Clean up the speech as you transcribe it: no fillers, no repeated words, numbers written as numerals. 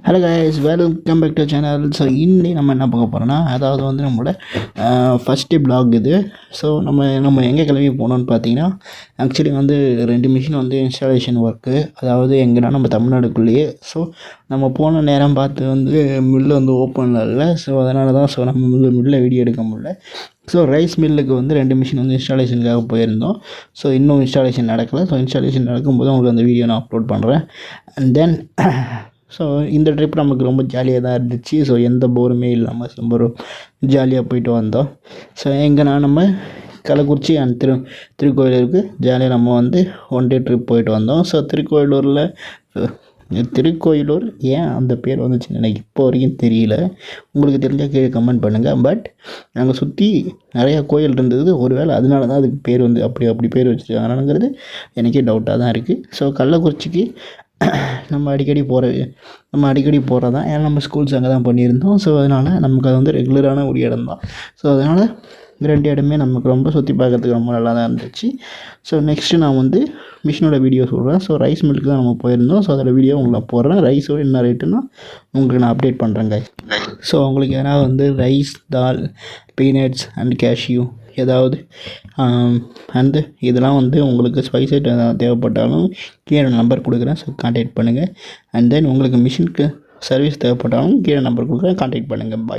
Hello guys, welcome back to channel. So இன்னி நம்ம என்ன பார்க்க போகிறோன்னா, அதாவது வந்து நம்மளோட ஃபஸ்ட்டு பிளாக் இது. ஸோ நம்ம எங்கே கிளம்பி போனோம்னு பார்த்தீங்கன்னா, ஆக்சுவலி வந்து 2 மிஷின் வந்து இன்ஸ்டாலேஷன் ஒர்க்கு, அதாவது எங்கன்னா நம்ம தமிழ்நாடுக்குள்ளேயே. ஸோ நம்ம போன நேரம் பார்த்து வந்து மில்லு வந்து ஓப்பனில் இல்லை. ஸோ அதனால தான் நம்ம மில்லில் வீடியோ எடுக்க முடியல. ஸோ ரைஸ் மில்லுக்கு வந்து 2 மிஷின் வந்து இன்ஸ்டாலேஷனுக்காக போயிருந்தோம். ஸோ இன்னும் இன்ஸ்டாலேஷன் நடக்கலை. ஸோ இன்ஸ்டாலேஷன் நடக்கும்போது உங்களுக்கு அந்த வீடியோ நான் அப்லோட் பண்ணுறேன். அண்ட் தென் ஸோ இந்த ட்ரிப் நமக்கு ரொம்ப ஜாலியாக தான் இருந்துச்சு. ஸோ எந்த போருமே இல்லாமல் ரொம்ப ஜாலியாக போயிட்டு வந்தோம். ஸோ எங்கன்னா நம்ம கள்ளக்குறிச்சி அண்ட் திருக்கோயிலூருக்கு ஜாலியாக நம்ம வந்து 1 டே ட்ரிப் போயிட்டு வந்தோம். ஸோ திருக்கோயிலூர் ஏன் அந்த பேர் வந்துச்சுன்னு எனக்கு இப்போ வரைக்கும் தெரியல. உங்களுக்கு தெரிஞ்சால் கீழே கமெண்ட் பண்ணுங்கள். பட் நாங்கள் சுற்றி நிறையா கோயில் இருந்தது. ஒருவேளை அதனால தான் அதுக்கு பேர் வந்து அப்படி பேர் வச்சுருக்காங்கங்கிறது எனக்கே டவுட்டாக தான் இருக்குது. ஸோ கள்ளக்குறிச்சிக்கு நம்ம அடிக்கடி போகிறது தான். ஏன்னா நம்ம ஸ்கூல்ஸ் அங்கே தான் பண்ணியிருந்தோம். ஸோ அதனால் நமக்கு அது வந்து ரெகுலரான ஒரு இடம் தான். ஸோ அதனால் 2 இடமே நமக்கு ரொம்ப சுற்றி பார்க்கறதுக்கு ரொம்ப நல்லா தான் இருந்துச்சு. ஸோ நெக்ஸ்ட்டு நான் வந்து மிஷினோட வீடியோ சொல்கிறேன். ஸோ ரைஸ் மில்க்கு தான் நம்ம போயிருந்தோம். ஸோ அதோட வீடியோ உங்களுக்கு நான் போடுறேன். ரைஸோட என்ன ரேட்டுன்னா உங்களுக்கு நான் அப்டேட் பண்ணுறேங்க. ஸோ உங்களுக்கு ஏன்னா வந்து rice, dal, peanuts and cashew ஏதாவது அந்த இதெல்லாம் வந்து உங்களுக்கு ஸ்பைஸ் ஐட்டம் தேவைப்பட்டாலும் கீழே நம்பர் கொடுக்குறேன். ஸோ கான்டாக்ட் பண்ணுங்கள். அண்ட் தென் உங்களுக்கு மிஷினுக்கு சர்வீஸ் தேவைப்பட்டாலும் கீழே நம்பர் கொடுக்குறேன். கான்டாக்ட் பண்ணுங்கள். பாய்.